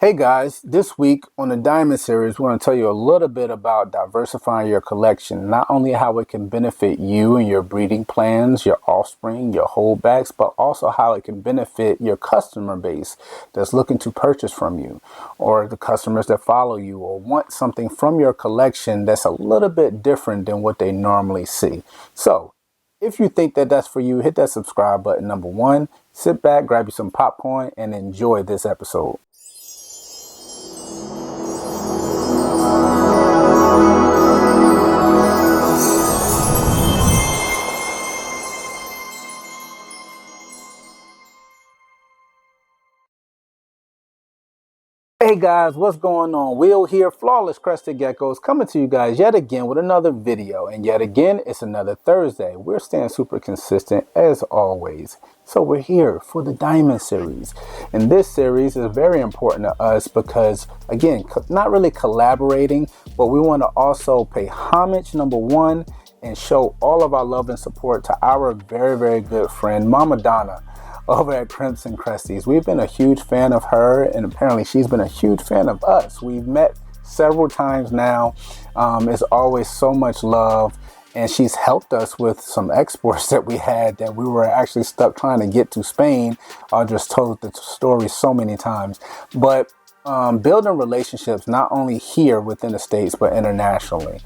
Hey guys, this week on the Diamond Series, we're going to tell you a little bit about diversifying your collection. Not only how it can benefit you and your breeding plans, your offspring, your holdbacks, but also how it can benefit your customer base that's looking to purchase from you, or the customers that follow you or want something from your collection that's a little bit different than what they normally see. So, if you think that that's for you, hit that subscribe button, number one. Sit back, grab you some popcorn, and enjoy this episode. Hey guys, what's going on? Will here, Flawless Crested Geckos, coming to you guys yet again with another video. And yet again, it's another Thursday. We're staying super consistent as always. So we're here for the Diamond Series. And this series is very important to us because, again, not really collaborating, but we want to also pay homage, number one, and show all of our love and support to our very, very good friend, Mama Donna, over at Crested. We've been a huge fan of her, and apparently she's been a huge fan of us. We've met several times now. It's always so much love, and she's helped us with some exports that we had that we were actually stuck trying to get to Spain. I just told the story so many times. But building relationships not only here within the States, but internationally.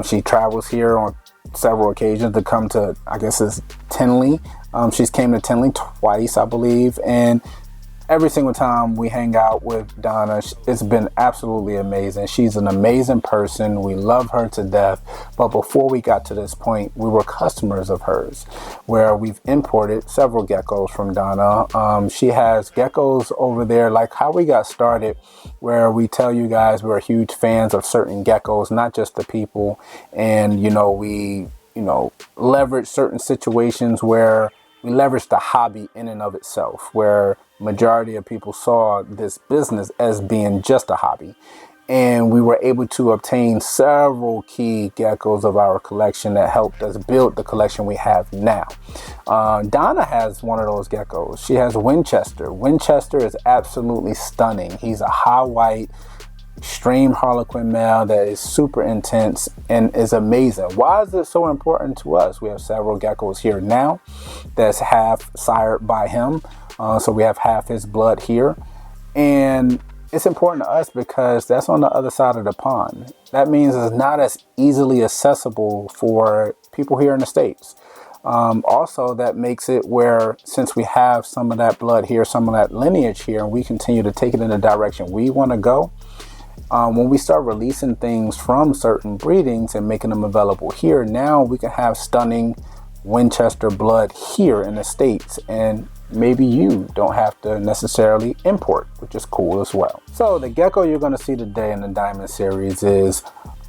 She travels here on several occasions to come to, I guess it's Tinley. She's came to Tinley twice, I believe, and every single time we hang out with Donna, it's been absolutely amazing. She's an amazing person. We love her to death. But before we got to this point, we were customers of hers, where we've imported several geckos from Donna. She has geckos over there, like how we got started, where we tell you guys we're huge fans of certain geckos, not just the people. And, we leverage certain situations where we leverage the hobby in and of itself, where majority of people saw this business as being just a hobby. And we were able to obtain several key geckos of our collection that helped us build the collection we have now. Donna has one of those geckos. She has Winchester. Winchester is absolutely stunning. He's a high white, extreme Harlequin male that is super intense and is amazing. Why is it so important to us? We have several geckos here now that's half sired by him. So we have half his blood here. And it's important to us because that's on the other side of the pond. That means it's not as easily accessible for people here in the States. Also, that makes it where, since we have some of that blood here, some of that lineage here, and we continue to take it in the direction we want to go, when we start releasing things from certain breedings and making them available here, now we can have stunning Winchester blood here in the States, and maybe you don't have to necessarily import, which is cool as well. So the gecko you're going to see today in the Diamond Series is,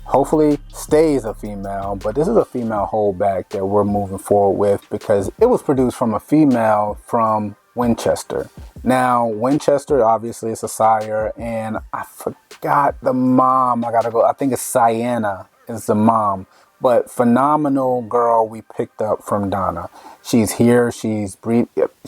hopefully stays a female, but this is a female holdback that we're moving forward with because it was produced from a female from Winchester. Now, Winchester obviously is a sire, and I forgot the mom. I think it's Sienna is the mom, but phenomenal girl we picked up from Donna. She's here. She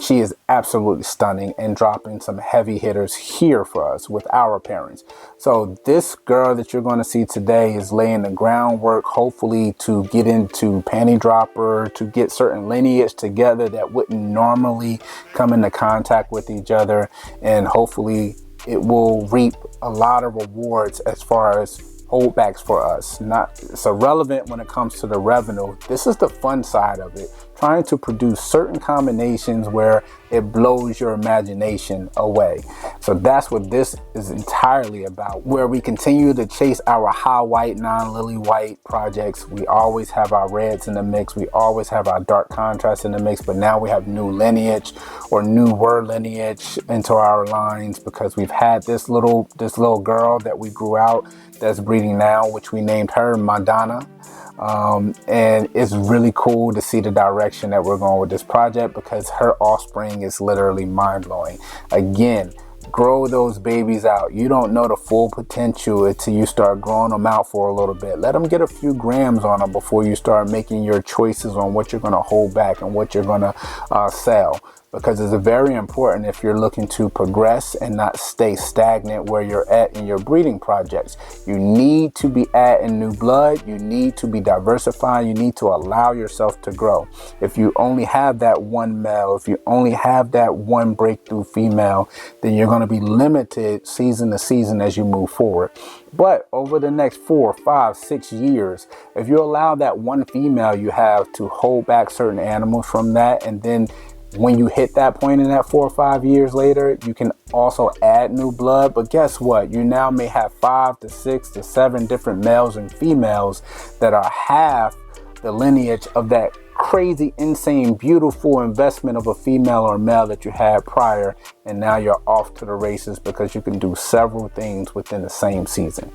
is absolutely stunning and dropping some heavy hitters here for us with our parents. So this girl that you're going to see today is laying the groundwork, hopefully, to get into panty dropper, to get certain lineage together that wouldn't normally come into contact with each other. And hopefully it will reap a lot of rewards as far as holdbacks for us. It's irrelevant when it comes to the revenue. This is the fun side of it, trying to produce certain combinations where it blows your imagination away. So that's what this is entirely about, where we continue to chase our high white, non-lily white projects. We always have our reds in the mix. We always have our dark contrast in the mix, but now we have new lineage or newer lineage into our lines because we've had this little girl that we grew out that's breeding now, which we named her Madonna. And it's really cool to see the direction that we're going with this project because her offspring is literally mind-blowing. Again, grow those babies out. You don't know the full potential until you start growing them out for a little bit. Let them get a few grams on them before you start making your choices on what you're going to hold back and what you're going to sell. because it's very important if you're looking to progress and not stay stagnant where you're at in your breeding projects. You need to be adding new blood. You need to be diversifying. You need to allow yourself to grow. If you only have that one male, if you only have that one breakthrough female, then you're going to be limited season to season as you move forward. But over the next 4, 5, 6 years, if you allow that one female you have to hold back certain animals from that, and then when you hit that point in that 4 or 5 years later, you can also add new blood. But guess what? You now may have 5 to 6 to 7 different males and females that are half the lineage of that crazy, insane, beautiful investment of a female or male that you had prior, and now you're off to the races because you can do several things within the same season.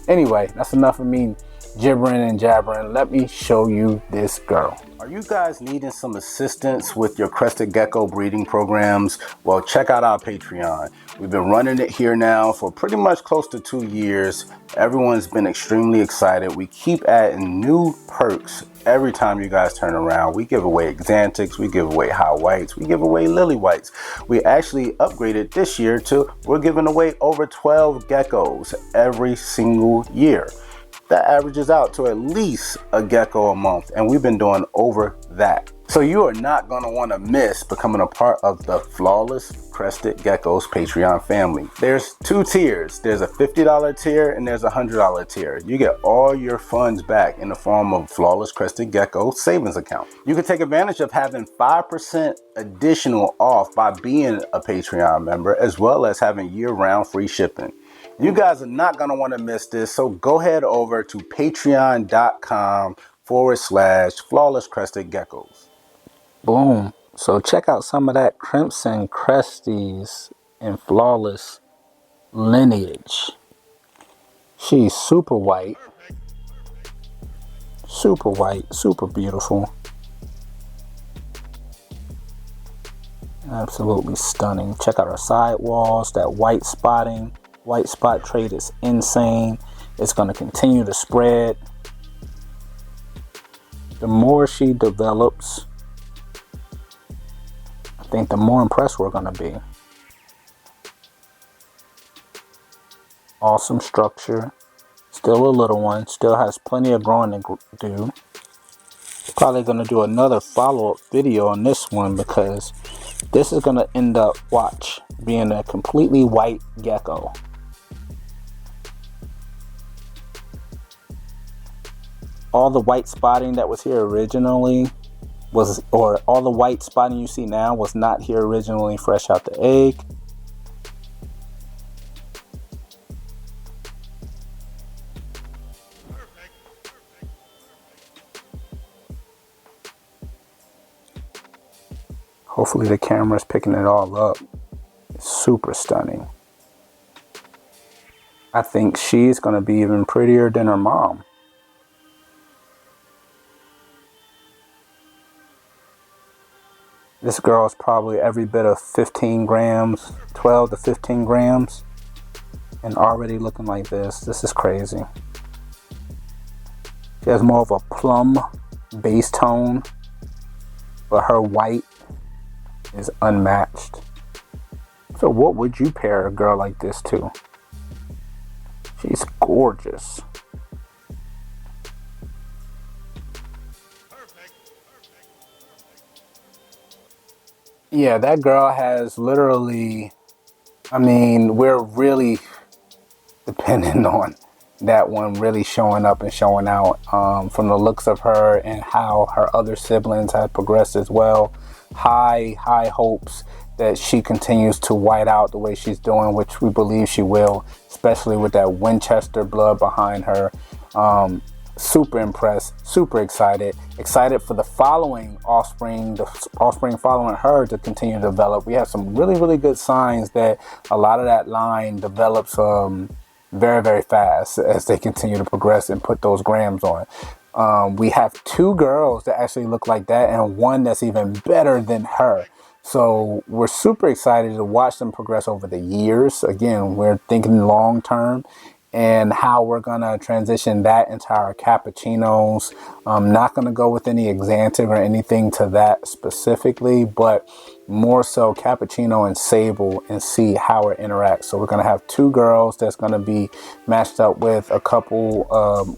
Anyway, that's enough of me gibbering and jabbering. Let me show you this girl. Are you guys needing some assistance with your Crested Gecko breeding programs? Well, check out our Patreon. We've been running it here now for pretty much close to 2 years. Everyone's been extremely excited. We keep adding new perks every time you guys turn around. We give away Xanthics, we give away high whites, we give away lily whites. We actually upgraded this year to we're giving away over 12 geckos every single year. That averages out to at least a gecko a month, and we've been doing over that. So you are not going to want to miss becoming a part of the Flawless Crested Geckos Patreon family. There's 2 tiers. There's a $50 tier and there's a $100 tier. You get all your funds back in the form of Flawless Crested Gecko savings account. You can take advantage of having 5% additional off by being a Patreon member, as well as having year-round free shipping. You guys are not going to want to miss this, so go head over to patreon.com/Flawless Crested Geckos. Boom. So check out some of that Crimson Cresties and Flawless lineage. She's super white, super beautiful. Absolutely stunning. Check out her sidewalls, that white spotting. White spot trait is insane. It's going to continue to spread. The more she develops, I think the more impressed we're going to be. Awesome structure. Still a little one. Still has plenty of growing to do. Probably going to do another follow-up video on this one because this is going to end up, watch, being a completely white gecko. All the white spotting that was here originally all the white spotting you see now was not here originally fresh out the egg. Hopefully the camera's picking it all up. It's super stunning. I think she's going to be even prettier than her mom. This girl is probably every bit of 15 grams, 12 to 15 grams, and already looking like this. This is crazy. She has more of a plum base tone, but her white is unmatched. So what would you pair a girl like this to? She's gorgeous. Yeah, that girl has literally, I mean, we're really dependent on that one really showing up and showing out from the looks of her and how her other siblings have progressed as well. High hopes that she continues to white out the way she's doing, which we believe she will, especially with that Winchester blood behind her. Super impressed, super excited for the following offspring, the offspring following her to continue to develop. We have some really good signs that a lot of that line develops very fast as they continue to progress and put those grams on. We have 2 girls that actually look like that and one that's even better than her. So we're super excited to watch them progress over the years. Again, we're thinking long term. and how we're going to transition that into our cappuccinos. I'm not going to go with any exantic or anything to that specifically, but more so cappuccino and sable, and see how it interacts. So we're going to have 2 girls that's going to be matched up with a couple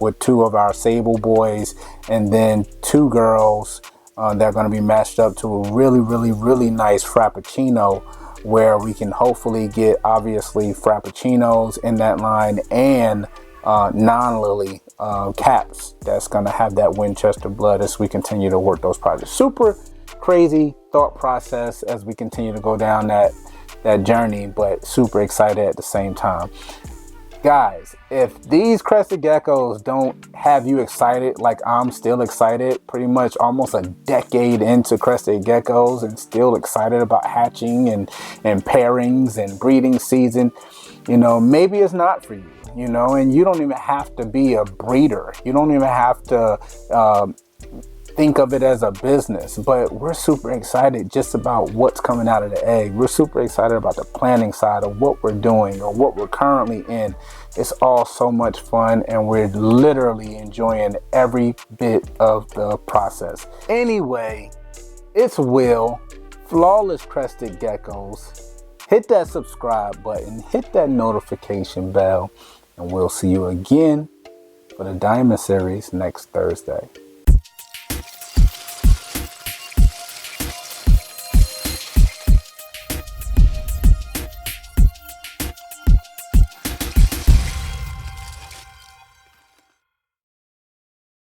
with 2 of our sable boys, and then 2 girls that are going to be matched up to a really nice frappuccino, where we can hopefully get obviously frappuccinos in that line, and non-lily caps that's going to have that Winchester blood as we continue to work those projects. Super crazy thought process as we continue to go down that journey, but super excited at the same time. Guys, if these Crested Geckos don't have you excited like I'm still excited, pretty much almost a decade into Crested Geckos and still excited about hatching and pairings and breeding season, you know, maybe it's not for you, you know, and you don't even have to be a breeder. You don't even have to think of it as a business, but we're super excited just about what's coming out of the egg. We're super excited about the planning side of what we're doing or what we're currently in. It's all so much fun, and we're literally enjoying every bit of the process. Anyway, it's Will, Flawless Crested Geckos. Hit that subscribe button, hit that notification bell, and we'll see you again for the Diamond Series next Thursday.